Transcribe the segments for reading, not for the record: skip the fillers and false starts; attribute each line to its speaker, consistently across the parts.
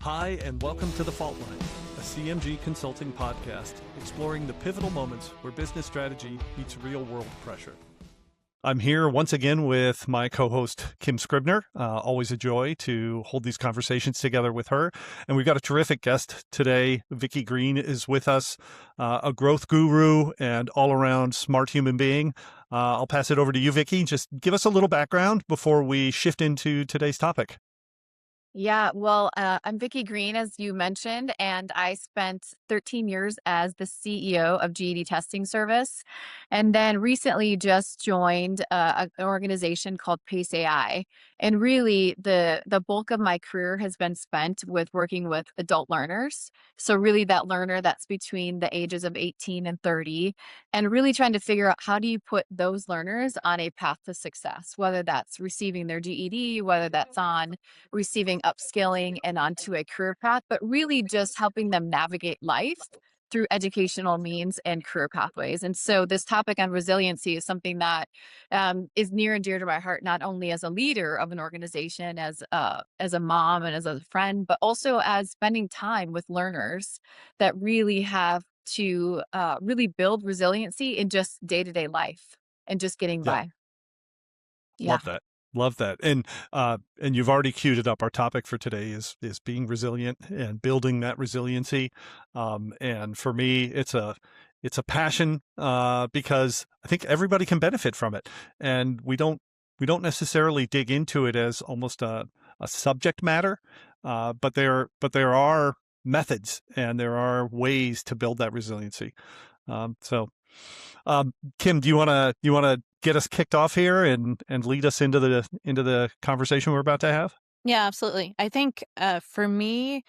Speaker 1: Hi, and welcome to The Fault Line, a CMG consulting podcast exploring the pivotal moments where business strategy meets real-world pressure. I'm here once again with my co-host, Kim Scribner. Always a joy to hold these conversations together with her. And we've got a terrific guest today. Vicki Greene is with us, a growth guru and all-around smart human being. I'll pass it over to you, Vicki. Just give us a little background before we shift into today's topic.
Speaker 2: Yeah, well, I'm Vicki Greene, as you mentioned, and I spent 13 years as the CEO of GED Testing Service, and then recently just joined an organization called Pace AI. And really, the bulk of my career has been spent with working with adult learners. So really, that learner that's between the ages of 18 and 30, and really trying to figure out how do you put those learners on a path to success, whether that's receiving their GED, whether that's on receiving upskilling and onto a career path, but really just helping them navigate life through educational means and career pathways. And so this topic on resiliency is something that is near and dear to my heart, not only as a leader of an organization, as a mom and as a friend, but also as spending time with learners that really have to really build resiliency in just day-to-day life and just getting
Speaker 1: Yeah.
Speaker 2: by. Yeah.
Speaker 1: Love that. Love that. And you've already queued it up. Our topic for today is being resilient and building that resiliency. And for me, it's a passion because I think everybody can benefit from it. And we don't necessarily dig into it as almost a subject matter, but there are methods and there are ways to build that resiliency. So Kim, do you want to get us kicked off here and lead us into the conversation we're about to have?
Speaker 3: Yeah, absolutely. I think for me,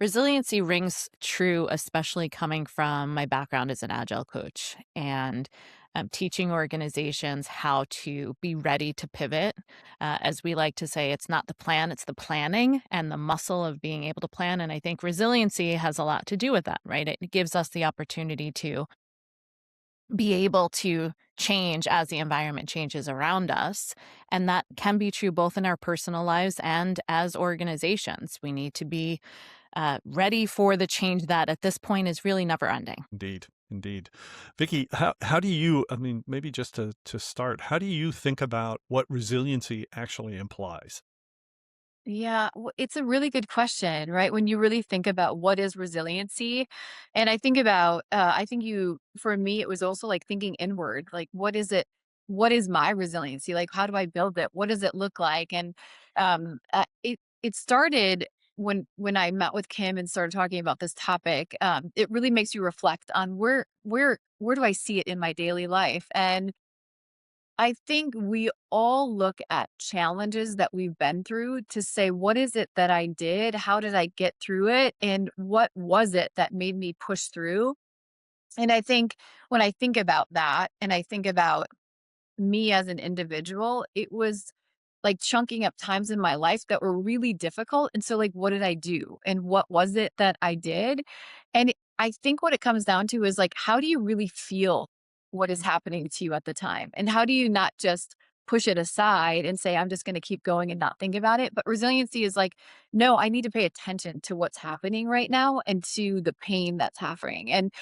Speaker 3: resiliency rings true, especially coming from my background as an agile coach and teaching organizations how to be ready to pivot. As we like to say, it's not the plan, it's the planning and the muscle of being able to plan. And I think resiliency has a lot to do with that, right? It gives us the opportunity to be able to change as the environment changes around us. And that can be true both in our personal lives and as organizations. We need to be ready for the change that at this point is really never ending.
Speaker 1: Indeed. Indeed. Vicki, how do you, I mean, maybe just to start, how do you think about what resiliency actually implies?
Speaker 2: Yeah, it's a really good question, right? When you really think about what is resiliency, and I think about, I think for me, it was also like thinking inward, like what is it? What is my resiliency? Like, how do I build it? What does it look like? And it started when I met with Kim and started talking about this topic. It really makes you reflect on where do I see it in my daily life? And I think we all look at challenges that we've been through to say, what is it that I did? How did I get through it? And what was it that made me push through? And I think when I think about that and I think about me as an individual, it was like chunking up times in my life that were really difficult. And so, like, what did I do? And what was it that I did? And I think what it comes down to is like, how do you really feel what is happening to you at the time? And how do you not just push it aside and say, I'm just going to keep going and not think about it? But resiliency is like, no, I need to pay attention to what's happening right now and to the pain that's happening. And,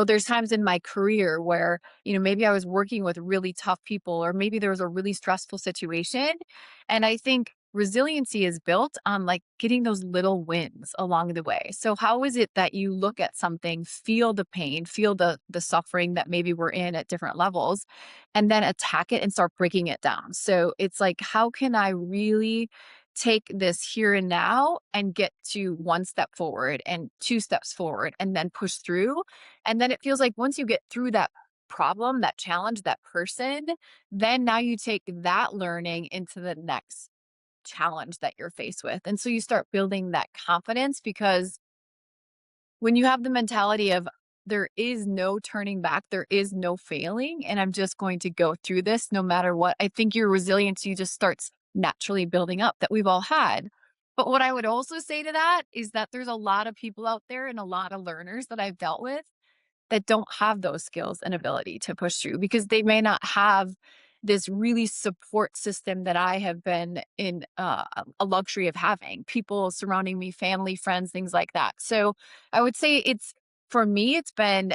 Speaker 2: there's times in my career where, maybe I was working with really tough people, or maybe there was a really stressful situation. And I think resiliency is built on like getting those little wins along the way. So how is it that you look at something, feel the pain, feel the suffering that maybe we're in at different levels, and then attack it and start breaking it down? So it's like, how can I really take this here and now and get to one step forward and two steps forward and then push through? And then it feels like once you get through that problem, that challenge, that person, then now you take that learning into the next challenge that you're faced with. And so you start building that confidence, because when you have the mentality of there is no turning back, there is no failing, and I'm just going to go through this no matter what, I think your resiliency just starts naturally building up, that we've all had. But what I would also say to that is that there's a lot of people out there and a lot of learners that I've dealt with that don't have those skills and ability to push through, because they may not have this really support system that I have been in a luxury of having people surrounding me, family, friends, things like that. So I would say it's for me, it's been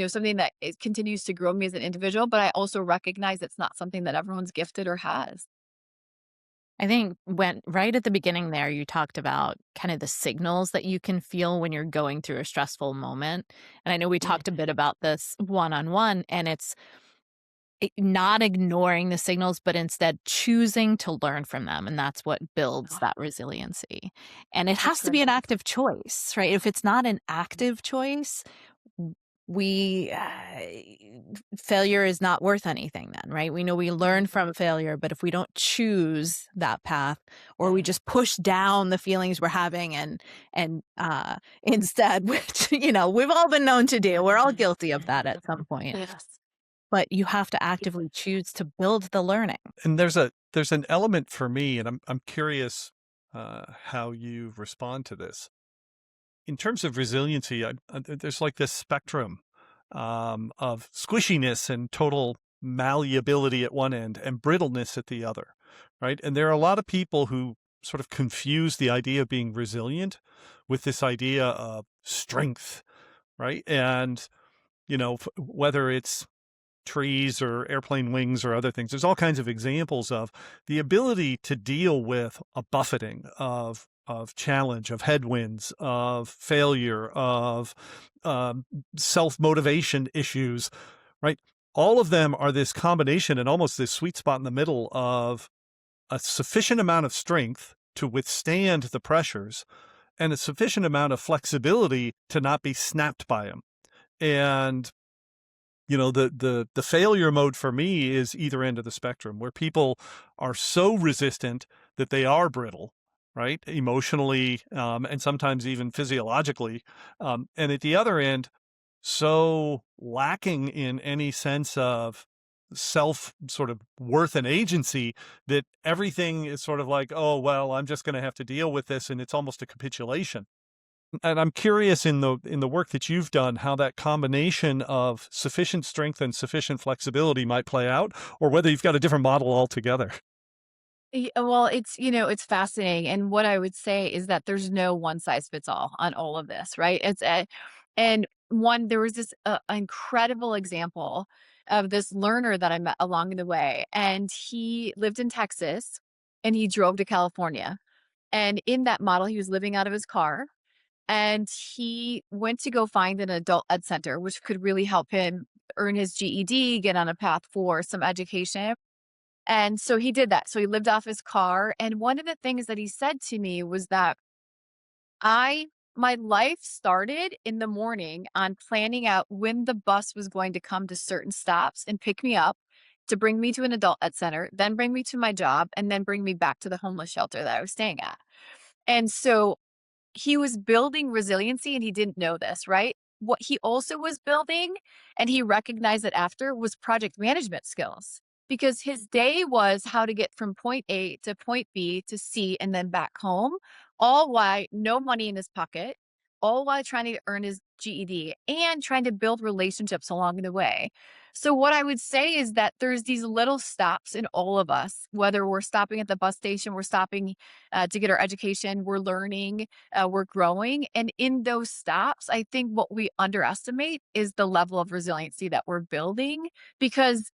Speaker 2: something that it continues to grow me as an individual, but I also recognize it's not something that everyone's gifted or has.
Speaker 3: I think when right at the beginning there, you talked about kind of the signals that you can feel when you're going through a stressful moment. And I know we
Speaker 2: Yeah.
Speaker 3: talked a bit about this one on one, and it's not ignoring the signals, but instead choosing to learn from them. And that's what builds
Speaker 2: Ah,
Speaker 3: that resiliency. And it
Speaker 2: that's
Speaker 3: has to be
Speaker 2: great.
Speaker 3: an active choice, right? If it's not an active choice, w- we failure is not worth anything then, right? We know we learn
Speaker 2: Mhm.
Speaker 3: from failure, but if we don't choose that path, or we just push down the feelings we're having and instead, which we've all been known to do, we're all guilty of that at some point,
Speaker 2: Yes.
Speaker 3: but you have to actively choose to build the learning.
Speaker 1: And there's an element for me, and I'm curious how you respond to this. In terms of resiliency, there's like this spectrum of squishiness and total malleability at one end and brittleness at the other, right? And there are a lot of people who sort of confuse the idea of being resilient with this idea of strength, right? And whether it's trees or airplane wings or other things. There's all kinds of examples of the ability to deal with a buffeting of challenge, of headwinds, of failure, of um, self motivation issues, right? All of them are this combination and almost this sweet spot in the middle of a sufficient amount of strength to withstand the pressures and a sufficient amount of flexibility to not be snapped by them. And the failure mode for me is either end of the spectrum where people are so resistant that they are brittle, right? Emotionally, and sometimes even physiologically. And at the other end, so lacking in any sense of self sort of worth and agency that everything is sort of like, oh, well, I'm just going to have to deal with this. And it's almost a capitulation. And I'm curious in the work that you've done, how that combination of sufficient strength and sufficient flexibility might play out, or whether you've got a different model altogether.
Speaker 2: Well, it's fascinating. And what I would say is that there's no one size fits all on all of this, right? And there was this incredible example of this learner that I met along the way. And he lived in Texas and he drove to California. And in that model, he was living out of his car and he went to go find an adult ed center, which could really help him earn his GED, get on a path for some education. And so he did that. So he lived off his car. And one of the things that he said to me was that I, my life started in the morning on planning out when the bus was going to come to certain stops and pick me up to bring me to an adult ed center, then bring me to my job, and then bring me back to the homeless shelter that I was staying at. And so he was building resiliency and he didn't know this, right? What he also was building, and he recognized it after, was project management skills because his day was how to get from point A to point B to C and then back home, all while no money in his pocket, all while trying to earn his GED and trying to build relationships along the way. So, what I would say is that there's these little stops in all of us, whether we're stopping at the bus station, we're stopping to get our education, we're learning, we're growing. And in those stops, I think what we underestimate is the level of resiliency that we're building because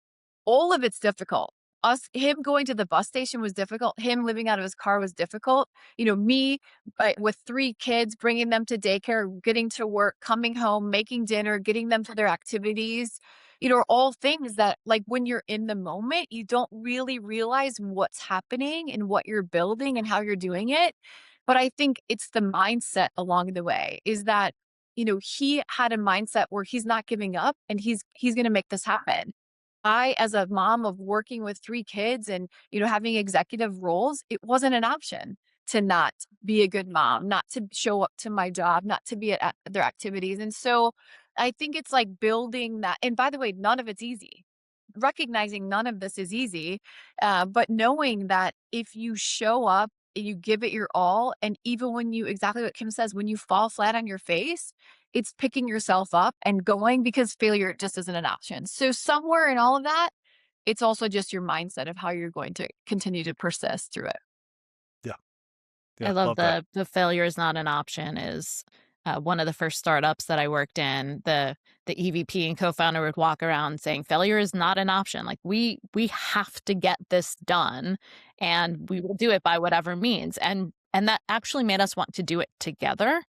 Speaker 2: all of it's difficult. Him going to the bus station was difficult. Him living out of his car was difficult. Me with three kids, bringing them to daycare, getting to work, coming home, making dinner, getting them to their activities, are all things that, like, when you're in the moment, you don't really realize what's happening and what you're building and how you're doing it. But I think it's the mindset along the way is that, he had a mindset where he's not giving up and he's going to make this happen. I, as a mom of working with 3 kids and, having executive roles, it wasn't an option to not be a good mom, not to show up to my job, not to be at their activities. And so I think it's like building that. And by the way, none of it's easy. Recognizing none of this is easy, but knowing that if you show up and you give it your all, and even when you, exactly what Kim says, when you fall flat on your face, it's picking yourself up and going because failure just isn't an option. So somewhere in all of that, it's also just your mindset of how you're going to continue to persist through it.
Speaker 1: Yeah.
Speaker 3: I
Speaker 1: Yeah.
Speaker 3: love
Speaker 1: Love that.
Speaker 3: the failure is not an option is, one of the first startups that I worked in, the EVP and co-founder would walk around saying, "Failure is not an option, like, we have to get this done, and we will do it by whatever means," and that actually made us want to do it together.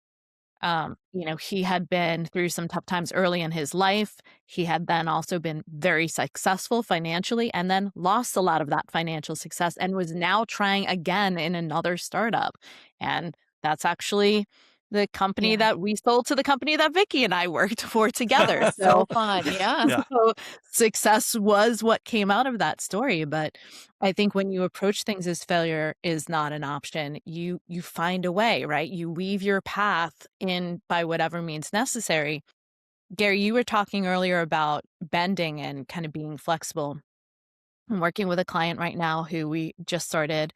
Speaker 3: He had been through some tough times early in his life. He had then also been very successful financially and then lost a lot of that financial success and was now trying again in another startup. And that's actually the company
Speaker 2: Yeah.
Speaker 3: that we sold to the company that Vicky and I worked for together.
Speaker 2: So fun. Yeah.
Speaker 1: Yeah.
Speaker 3: So success was what came out of that story. But I think when you approach things as failure is not an option, you find a way, right? You weave your path in by whatever means necessary. Gary, you were talking earlier about bending and kind of being flexible. I'm working with a client right now who we just started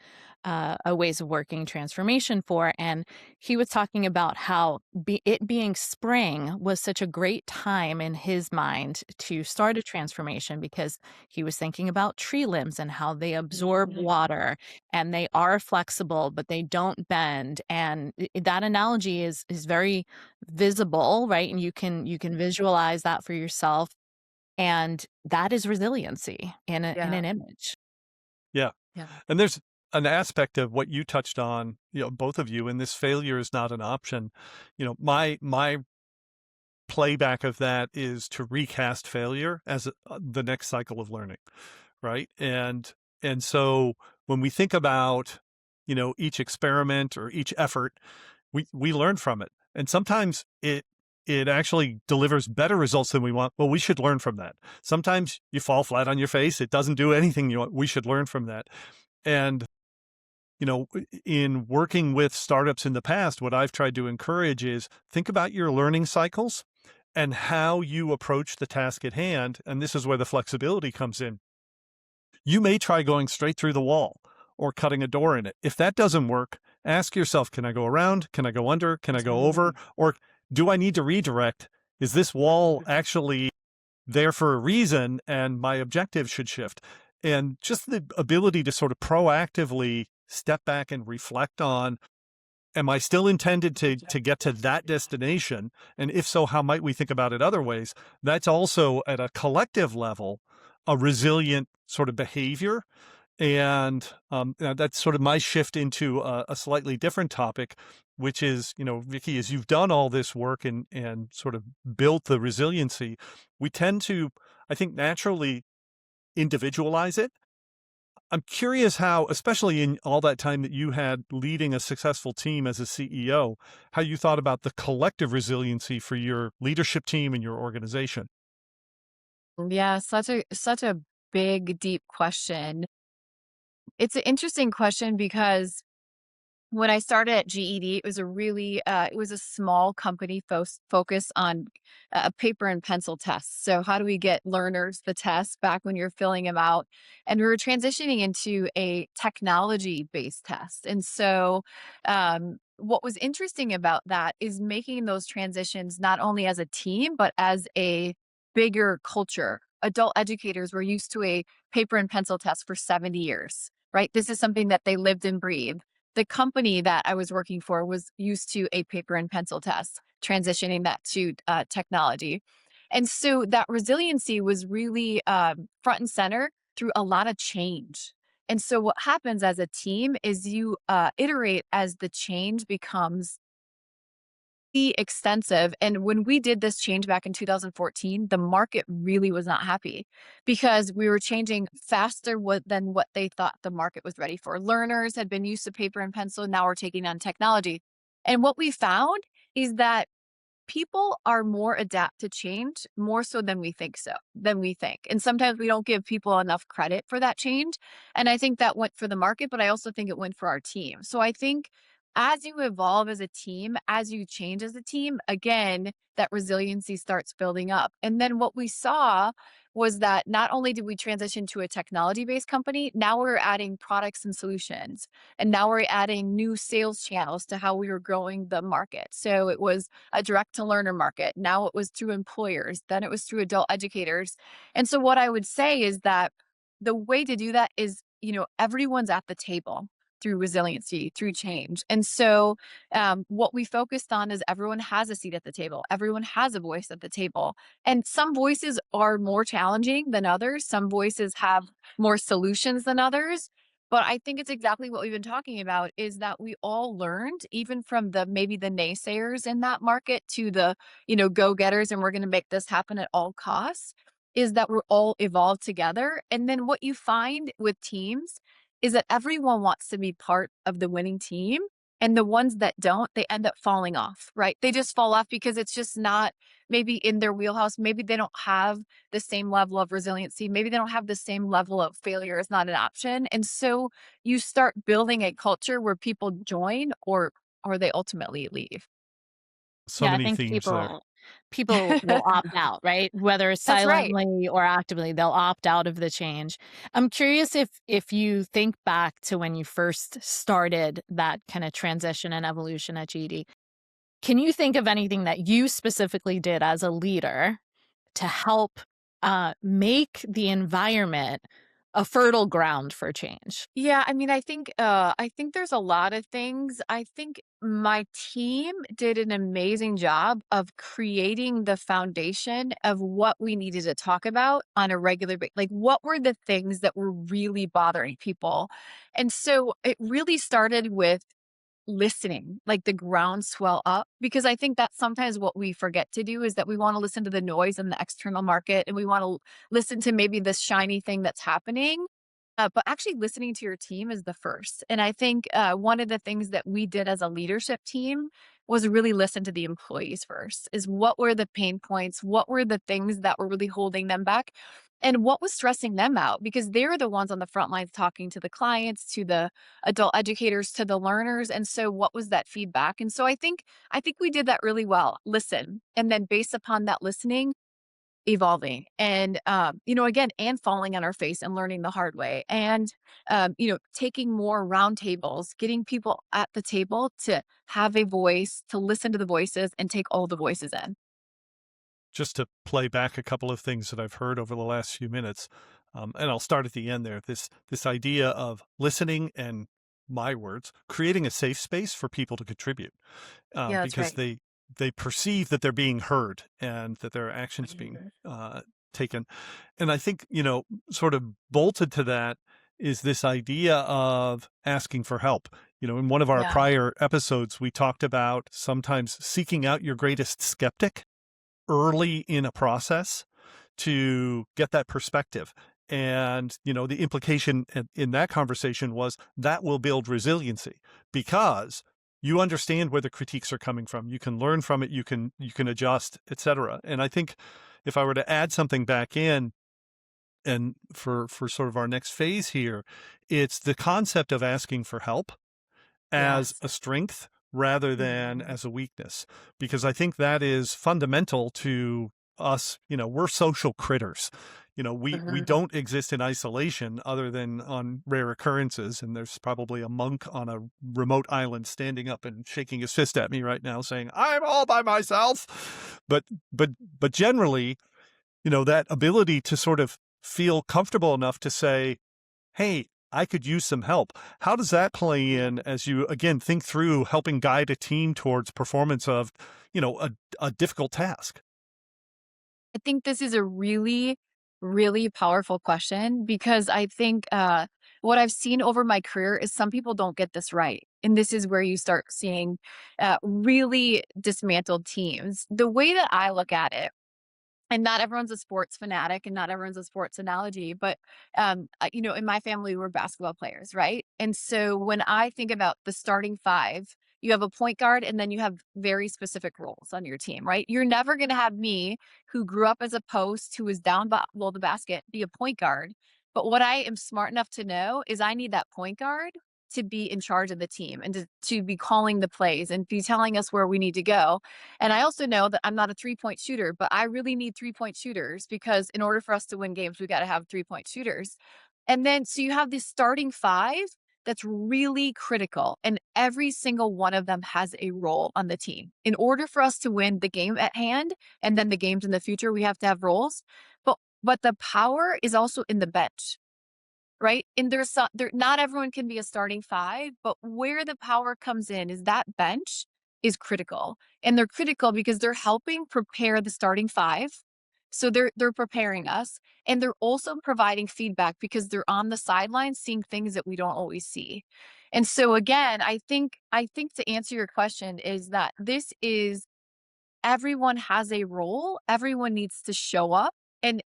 Speaker 3: a ways of working transformation for. And he was talking about how it being spring was such a great time in his mind to start a transformation because he was thinking about tree limbs and how they absorb water and they are flexible, but they don't bend. And that analogy is very visible, right? And you can visualize that for yourself and that is resiliency in
Speaker 2: Yeah.
Speaker 3: an image.
Speaker 1: Yeah.
Speaker 2: Yeah.
Speaker 1: And there's an aspect of what you touched on, both of you, and this failure is not an option. My playback of that is to recast failure as the next cycle of learning, right? And so when we think about, each experiment or each effort, we learn from it. And sometimes it actually delivers better results than we want. Well, we should learn from that. Sometimes you fall flat on your face. It doesn't do anything you want. We should learn from that. And in working with startups in the past, what I've tried to encourage is think about your learning cycles and how you approach the task at hand. And this is where the flexibility comes in. You may try going straight through the wall or cutting a door in it. If that doesn't work, ask yourself, can I go around? Can I go under? Can I go over? Or do I need to redirect? Is this wall actually there for a reason and my objective should shift? And just the ability to sort of proactively step back and reflect on, am I still intended to get to that destination? And if so, how might we think about it other ways? That's also at a collective level, a resilient sort of behavior. And that's sort of my shift into a slightly different topic, which is, Vicki, as you've done all this work and sort of built the resiliency, we tend to, I think, naturally individualize it. I'm curious how, especially in all that time that you had leading a successful team as a CEO, how you thought about the collective resiliency for your leadership team and your organization.
Speaker 2: Yeah, such a big, deep question. It's an interesting question because when I started at GED, it was it was a small company focused on paper and pencil tests. So how do we get learners the tests back when you're filling them out? And we were transitioning into a technology based test. And so what was interesting about that is making those transitions not only as a team, but as a bigger culture. Adult educators were used to a paper and pencil test for 70 years, right? This is something that they lived and breathed. The company that I was working for was used to a paper and pencil test, transitioning that to technology. And so that resiliency was really front and center through a lot of change. And so what happens as a team is you iterate as the change becomes extensive. And when we did this change back in 2014, the market really was not happy because we were changing faster than what they thought the market was ready for. Learners had been used to paper and pencil. Now we're taking on technology. And what we found is that people are more adapt to change more so than we think. And sometimes we don't give people enough credit for that change. And I think that went for the market, but I also think it went for our team. So I think as you evolve as a team, as you change as a team, again, that resiliency starts building up. And then what we saw was that not only did we transition to a technology based company, now we're adding products and solutions. And now we're adding new sales channels to how we were growing the market. So it was a direct to learner market. Now it was through employers, then it was through adult educators. And so what I would say is that the way to do that is, everyone's at the table through resiliency, through change. And so, what we focused on is everyone has a seat at the table, everyone has a voice at the table. And some voices are more challenging than others, some voices have more solutions than others. But I think it's exactly what we've been talking about is that we all learned, even from the maybe the naysayers in that market to the, go getters, and we're going to make this happen at all costs, is that we're all evolved together. And then what you find with teams is that everyone wants to be part of the winning team. And the ones that don't, they end up falling off, right? They just fall off because it's just not maybe in their wheelhouse. Maybe they don't have the same level of resiliency. Maybe they don't have the same level of failure is not an option. And so you start building a culture where people join or they ultimately leave.
Speaker 1: So
Speaker 3: Yeah, I
Speaker 1: many
Speaker 3: think
Speaker 1: themes there.
Speaker 3: people will opt out, right? Whether
Speaker 2: That's right.
Speaker 3: silently or actively, they'll opt out of the change. I'm curious if you think back to when you first started that kind of transition and evolution at GD. Can you think of anything that you specifically did as a leader to help make the environment a fertile ground for change?
Speaker 2: Yeah, I think there's a lot of things. I think my team did an amazing job of creating the foundation of what we needed to talk about on a regular basis. Like, what were the things that were really bothering people? And so it really started with listening, like the groundswell up, because I think that's sometimes what we forget to do is that we want to listen to the noise in the external market, and we want to listen to maybe this shiny thing that's happening, but actually listening to your team is the first. And I think one of the things that we did as a leadership team was really listen to the employees first. Is what were the pain points? What were the things that were really holding them back? And what was stressing them out? Because they're the ones on the front lines talking to the clients, to the adult educators, to the learners. And so what was that feedback? And so I think we did that really well. Listen. And then based upon that listening, evolving and, again, and falling on our face and learning the hard way and, taking more roundtables, getting people at the table to have a voice, to listen to the voices and take all the voices in.
Speaker 1: Just to play back a couple of things that I've heard over the last few minutes, and I'll start at the end there. This idea of listening and, my words, creating a safe space for people to contribute,
Speaker 2: Yeah, that's
Speaker 1: because
Speaker 2: right.
Speaker 1: they perceive that they're being heard and that their actions being taken. And I think, sort of bolted to that is this idea of asking for help. In one of our
Speaker 2: Yeah.
Speaker 1: prior episodes, we talked about sometimes seeking out your greatest skeptic early in a process to get that perspective. And, the implication in that conversation was that will build resiliency because you understand where the critiques are coming from. You can learn from it, you can adjust, etc. And I think if I were to add something back in and for sort of our next phase here, it's the concept of asking for help as
Speaker 2: Yes.
Speaker 1: a strength rather than
Speaker 2: Mhm.
Speaker 1: as a weakness, because I think that is fundamental to us. We're social critters. We
Speaker 2: Mhm.
Speaker 1: don't exist in isolation other than on rare occurrences. And there's probably a monk on a remote island standing up and shaking his fist at me right now saying, I'm all by myself. But generally, that ability to sort of feel comfortable enough to say, hey, I could use some help. How does that play in as you, again, think through helping guide a team towards performance of, a difficult task?
Speaker 2: I think this is a really, really powerful question because I think what I've seen over my career is some people don't get this right. And this is where you start seeing really dismantled teams. The way that I look at it, and not everyone's a sports fanatic and not everyone's a sports analogy, but in my family we're basketball players, right? And so when I think about the starting five, you have a point guard and then you have very specific roles on your team, right? You're never going to have me, who grew up as a post, who was down below the basket, be a point guard. But what I am smart enough to know is I need that point guard to be in charge of the team and to be calling the plays and be telling us where we need to go. And I also know that I'm not a three-point shooter, but I really need three-point shooters because in order for us to win games, we got to have three-point shooters. And then so you have this starting five that's really critical, and every single one of them has a role on the team. In order for us to win the game at hand and then the games in the future, we have to have roles. But the power is also in the bench. right? And not everyone can be a starting five, but where the power comes in is that bench is critical. And they're critical because they're helping prepare the starting five. So they're preparing us, and they're also providing feedback because they're on the sidelines seeing things that we don't always see. And so again, I think to answer your question is that this is everyone has a role. Everyone needs to show up and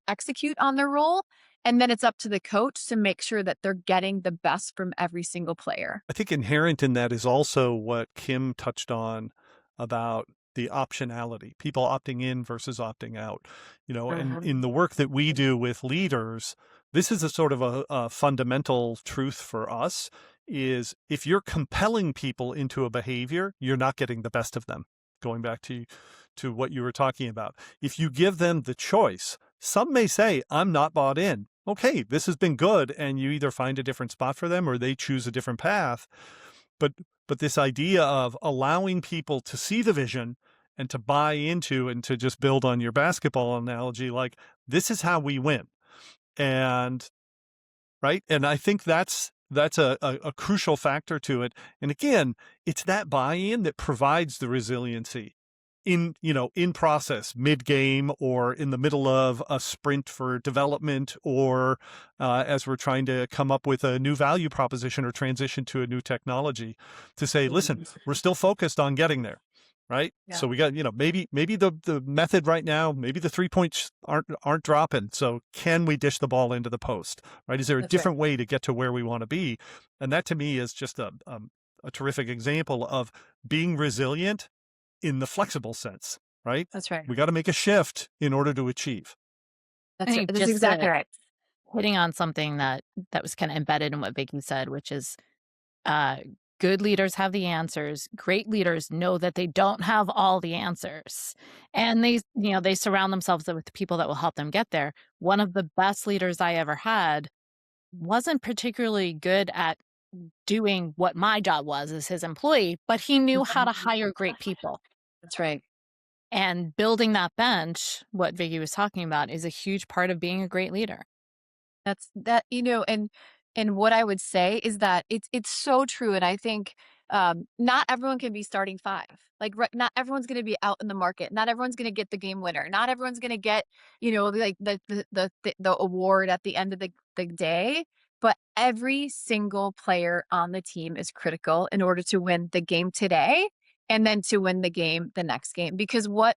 Speaker 2: execute on their role. And then it's up to the coach to make sure that they're getting the best from every single player.
Speaker 1: I think inherent in that is also what Kim touched on about the optionality, people opting in versus opting out. And
Speaker 2: Mhm.
Speaker 1: in the work that we do with leaders, this is a sort of a fundamental truth for us is if you're compelling people into a behavior, you're not getting the best of them. Going back to what you were talking about. If you give them the choice, some may say, I'm not bought in. Okay, this has been good, and you either find a different spot for them or they choose a different path. But this idea of allowing people to see the vision and to buy into and to just build on your basketball analogy, like this is how we win. And right. And I think that's a crucial factor to it. And again, it's that buy-in that provides the resiliency in process, mid-game, or in the middle of a sprint for development, or as we're trying to come up with a new value proposition or transition to a new technology, to say, listen, we're still focused on getting there. Right.
Speaker 2: Yeah,
Speaker 1: So we got, maybe the method right now, maybe the 3 points aren't dropping. So can we dish the ball into the post? Right. Is there a
Speaker 2: that's right.
Speaker 1: different way to get to where we want to be? And that to me is just a terrific example of being resilient in the flexible sense, right?
Speaker 2: That's right.
Speaker 1: We got to make a shift in order to achieve.
Speaker 3: I
Speaker 2: That's right.
Speaker 3: think
Speaker 2: That's
Speaker 3: just
Speaker 2: exactly right.
Speaker 3: hitting on something that was kind of embedded in what Vicky said, which is uh, good leaders have the answers. Great leaders know that they don't have all the answers, and they surround themselves with people that will help them get there. One of the best leaders I ever had wasn't particularly good at doing what my job was as his employee, but he knew how to hire great people.
Speaker 2: That's right.
Speaker 3: And building that bench, what Vicky was talking about, is a huge part of being a great leader.
Speaker 2: And what I would say is that it's so true, and I think not everyone can be starting five. Like not everyone's going to be out in the market. Not everyone's going to get the game winner. Not everyone's going to get like the award at the end of the day. But every single player on the team is critical in order to win the game today and then to win the game the next game. Because what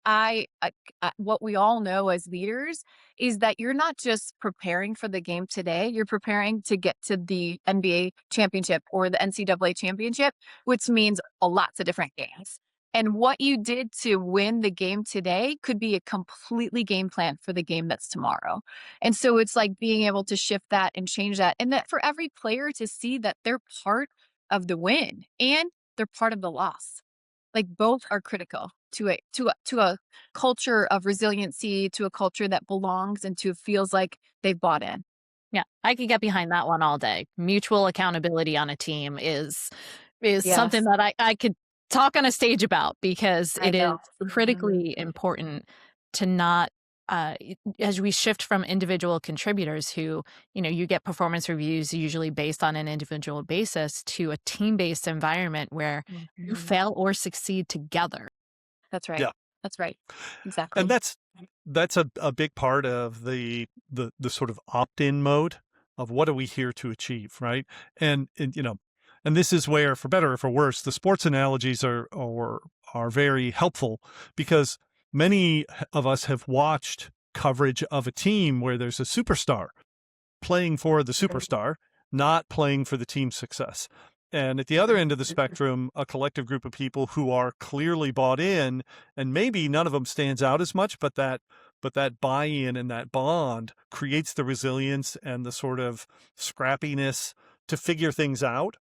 Speaker 2: we all know as leaders is that you're not just preparing for the game today, you're preparing to get to the NBA championship or the NCAA championship, which means lots of different games. And what you did to win the game today could be a completely game plan for the game that's tomorrow. And so it's like being able to shift that and change that. And that for every player to see that they're part of the win and they're part of the loss. Like both are critical to a culture of resiliency, to a culture that belongs and to feels like they've bought in.
Speaker 3: Yeah, I could get behind that one all day. Mutual accountability on a team is something
Speaker 2: Yes,
Speaker 3: that I could talk on a stage about because
Speaker 2: I
Speaker 3: it is
Speaker 2: know. Mhm.
Speaker 3: critically important to not as we shift from individual contributors who, you get performance reviews usually based on an individual basis to a team-based environment where you
Speaker 2: Mhm.
Speaker 3: fail or succeed together.
Speaker 2: That's right.
Speaker 1: Yeah.
Speaker 2: That's right.
Speaker 1: And
Speaker 2: Exactly.
Speaker 1: that's a big part of the sort of opt-in mode of what are we here to achieve, right? And this is where, for better or for worse, the sports analogies are very helpful because many of us have watched coverage of a team where there's a superstar playing for the superstar, not playing for the team's success. And at the other end of the spectrum, a collective group of people who are clearly bought in, and maybe none of them stands out as much, but that buy-in and that bond creates the resilience and the sort of scrappiness to figure things out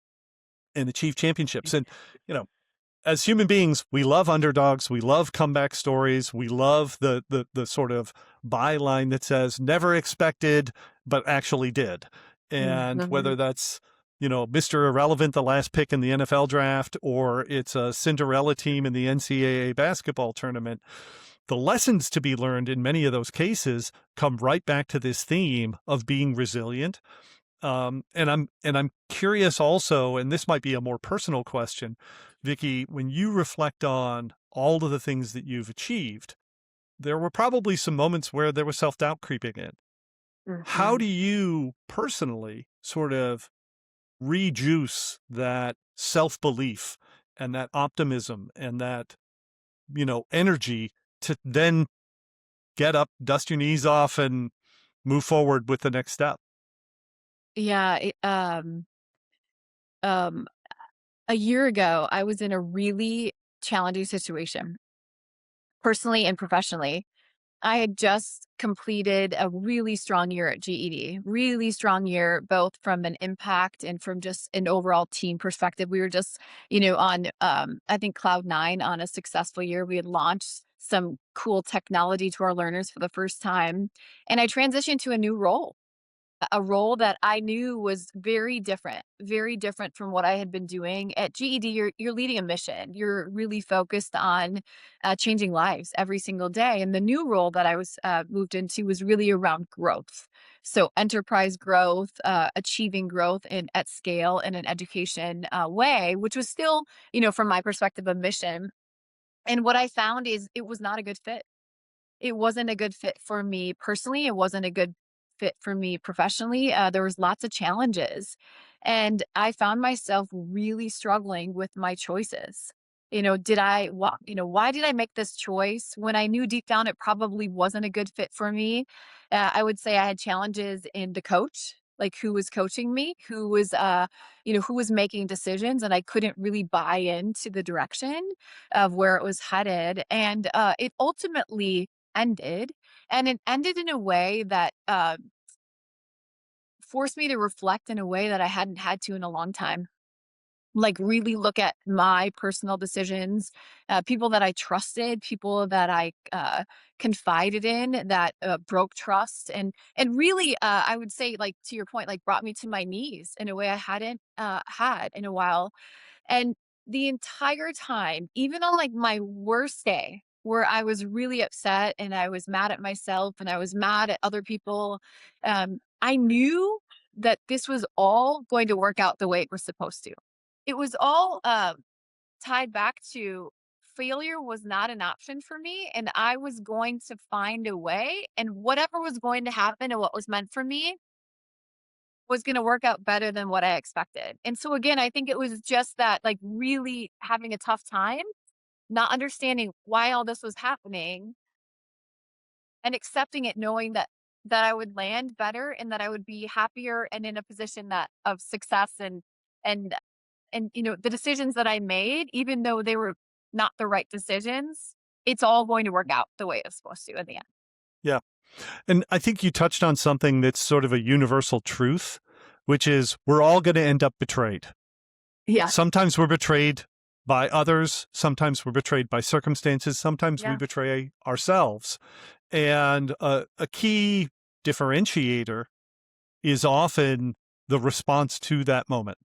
Speaker 1: and achieve championships. And you know, as human beings, we love underdogs. We love comeback stories. We love the sort of byline that says never expected, but actually did. And whether
Speaker 2: Mhm.
Speaker 1: that's, Mr. Irrelevant, the last pick in the NFL draft, or it's a Cinderella team in the NCAA basketball tournament, the lessons to be learned in many of those cases come right back to this theme of being resilient. And I'm curious also, and this might be a more personal question, Vicki, when you reflect on all of the things that you've achieved, there were probably some moments where there was self-doubt creeping in. How do
Speaker 2: Mhm.
Speaker 1: you personally sort of rejuice that self-belief and that optimism and that, energy to then get up, dust your knees off, and move forward with the next step?
Speaker 2: Yeah, um, a year ago, I was in a really challenging situation, personally and professionally. I had just completed a really strong year at GED, really strong year, both from an impact and from just an overall team perspective. We were just, on, I think, cloud nine on a successful year. We had launched some cool technology to our learners for the first time. And I transitioned to a new role, a role that I knew was very different from what I had been doing at GED. You're leading a mission. You're really focused on changing lives every single day. And the new role that I was moved into was really around growth. So enterprise growth, achieving growth in at scale in an education way, which was still, from my perspective, a mission. And what I found is it was not a good fit. It wasn't a good fit for me personally, it wasn't a good fit for me professionally, there was lots of challenges, and I found myself really struggling with my choices. Why did I make this choice when I knew deep down it probably wasn't a good fit for me? I would say I had challenges in the coach, like who was coaching me, who was making decisions, and I couldn't really buy into the direction of where it was headed, and, it ultimately ended, and it ended in a way that, forced me to reflect in a way that I hadn't had to in a long time. Like, really look at my personal decisions, people that I trusted, people that I, confided in that, broke trust, and really, I would say, like, to your point, like, brought me to my knees in a way I hadn't, had in a while. And the entire time, even on like my worst day where I was really upset and I was mad at myself and I was mad at other people, I knew that this was all going to work out the way it was supposed to. It was all tied back to failure was not an option for me and I was going to find a way and whatever was going to happen and what was meant for me was gonna work out better than what I expected. And so again, I think it was just that, like, really having a tough time, not understanding why all this was happening and accepting it knowing that I would land better and that I would be happier and in a position that of success and the decisions that I made, even though they were not the right decisions, it's all going to work out the way it's supposed to in the end.
Speaker 1: Yeah. And I think you touched on something that's sort of a universal truth, which is we're all going to end up betrayed.
Speaker 2: Yeah.
Speaker 1: Sometimes we're betrayed by others. Sometimes we're betrayed by circumstances. Sometimes we
Speaker 2: Yeah.
Speaker 1: betray ourselves. And a key differentiator is often the response to that moment,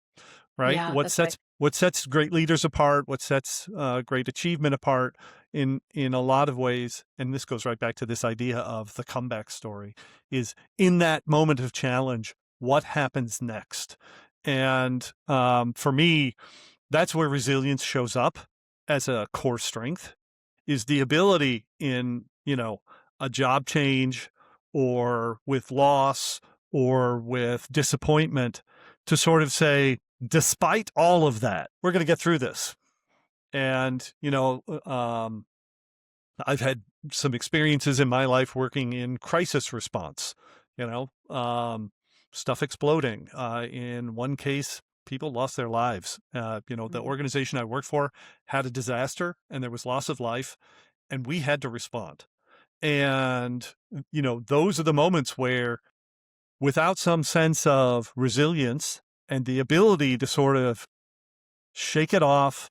Speaker 1: right?
Speaker 2: Yeah, that's right.
Speaker 1: What sets great leaders apart, what sets great achievement apart in a lot of ways, and this goes right back to this idea of the comeback story, is in that moment of challenge, what happens next? And for me, that's where resilience shows up as a core strength, is the ability in, a job change or with loss or with disappointment to sort of say, despite all of that, we're going to get through this. And, I've had some experiences in my life working in crisis response, you know, um, stuff exploding. In one case, people lost their lives. The
Speaker 2: Mhm.
Speaker 1: organization I worked for had a disaster and there was loss of life, and we had to respond. And, those are the moments where, without some sense of resilience and the ability to sort of shake it off,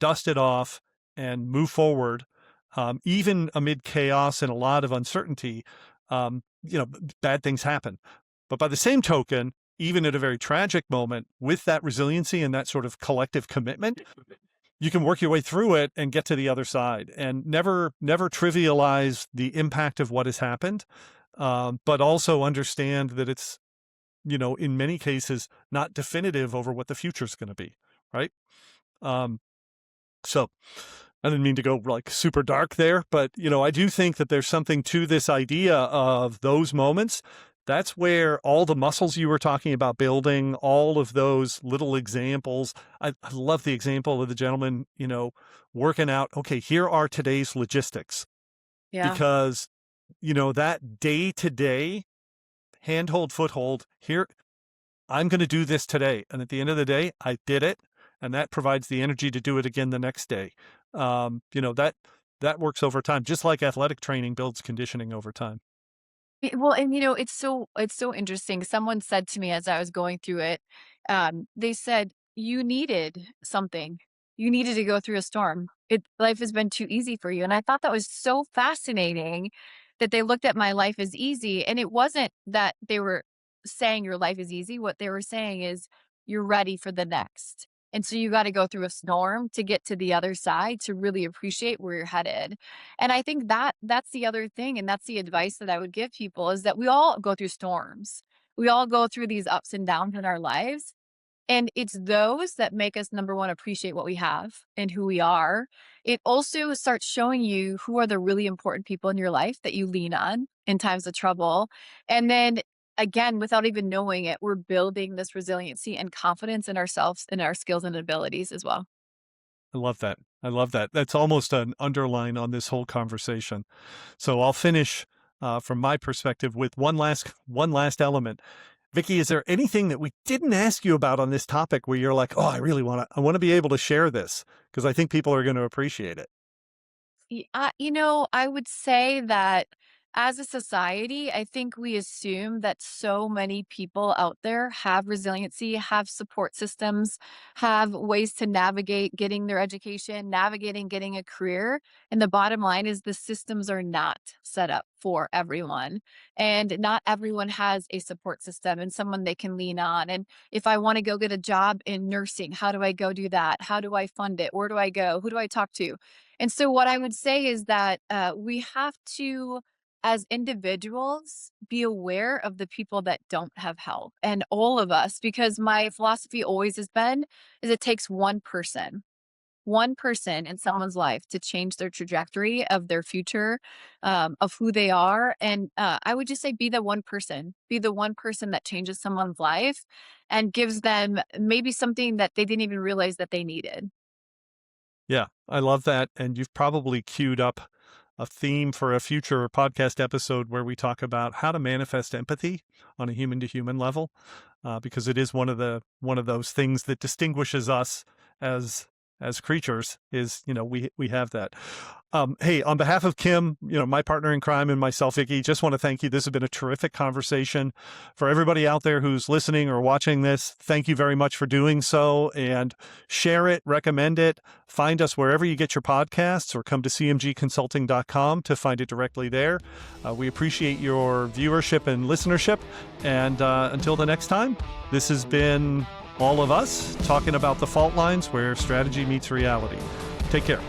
Speaker 1: dust it off, and move forward, even amid chaos and a lot of uncertainty, bad things happen. But by the same token, even at a very tragic moment, with that resiliency and that sort of collective commitment, you can work your way through it and get to the other side, and never trivialize the impact of what has happened, but also understand that it's, in many cases, not definitive over what the future is going to be, right? Um, so I didn't mean to go like super dark there, but I do think that there's something to this idea of those moments. That's where all the muscles you were talking about building, all of those little examples. I love the example of the gentleman, working out, okay, here are today's logistics,
Speaker 2: Yeah.
Speaker 1: because, that day to day handhold, foothold here, I'm going to do this today. And at the end of the day, I did it. And that provides the energy to do it again the next day. That works over time, just like athletic training builds conditioning over time.
Speaker 2: Well, and it's so interesting. Someone said to me as I was going through it, they said, "You needed something. You needed to go through a storm. Life has been too easy for you." And I thought that was so fascinating that they looked at my life as easy. And it wasn't that they were saying your life is easy. What they were saying is you're ready for the next. And so you got to go through a storm to get to the other side to really appreciate where you're headed. And I think that that's the other thing, and that's the advice that I would give people is that we all go through storms. We all go through these ups and downs in our lives. And it's those that make us, number one, appreciate what we have and who we are. It also starts showing you who are the really important people in your life that you lean on in times of trouble. And then again, without even knowing it, we're building this resiliency and confidence in ourselves and our skills and abilities as well.
Speaker 1: I love that. I love that. That's almost an underline on this whole conversation. So I'll finish from my perspective with one last element. Vicki, is there anything that we didn't ask you about on this topic where you're like, oh, I want to be able to share this because I think people are going to appreciate it?
Speaker 2: I would say that as a society, I think we assume that so many people out there have resiliency, have support systems, have ways to navigate getting their education, navigating getting a career. And the bottom line is the systems are not set up for everyone. And not everyone has a support system and someone they can lean on. And if I want to go get a job in nursing, how do I go do that? How do I fund it? Where do I go? Who do I talk to? And so, what I would say is that we have to, as individuals, be aware of the people that don't have help, and all of us, because my philosophy always has been, is it takes one person in someone's life to change their trajectory of their future, of who they are. And I would just say, be the one person that changes someone's life and gives them maybe something that they didn't even realize that they needed.
Speaker 1: Yeah, I love that. And you've probably queued up a theme for a future podcast episode where we talk about how to manifest empathy on a human to human level, because it is one of those things that distinguishes us as creatures. Is we have that. Hey, on behalf of Kim, my partner in crime, and myself, Vicki, just want to thank you. This has been a terrific conversation. For everybody out there who's listening or watching this, thank you very much for doing so, and share it, recommend it, find us wherever you get your podcasts, or come to cmgconsulting.com to find it directly there. We appreciate your viewership and listenership. And until the next time, this has been all of us talking about the fault lines where strategy meets reality. Take care.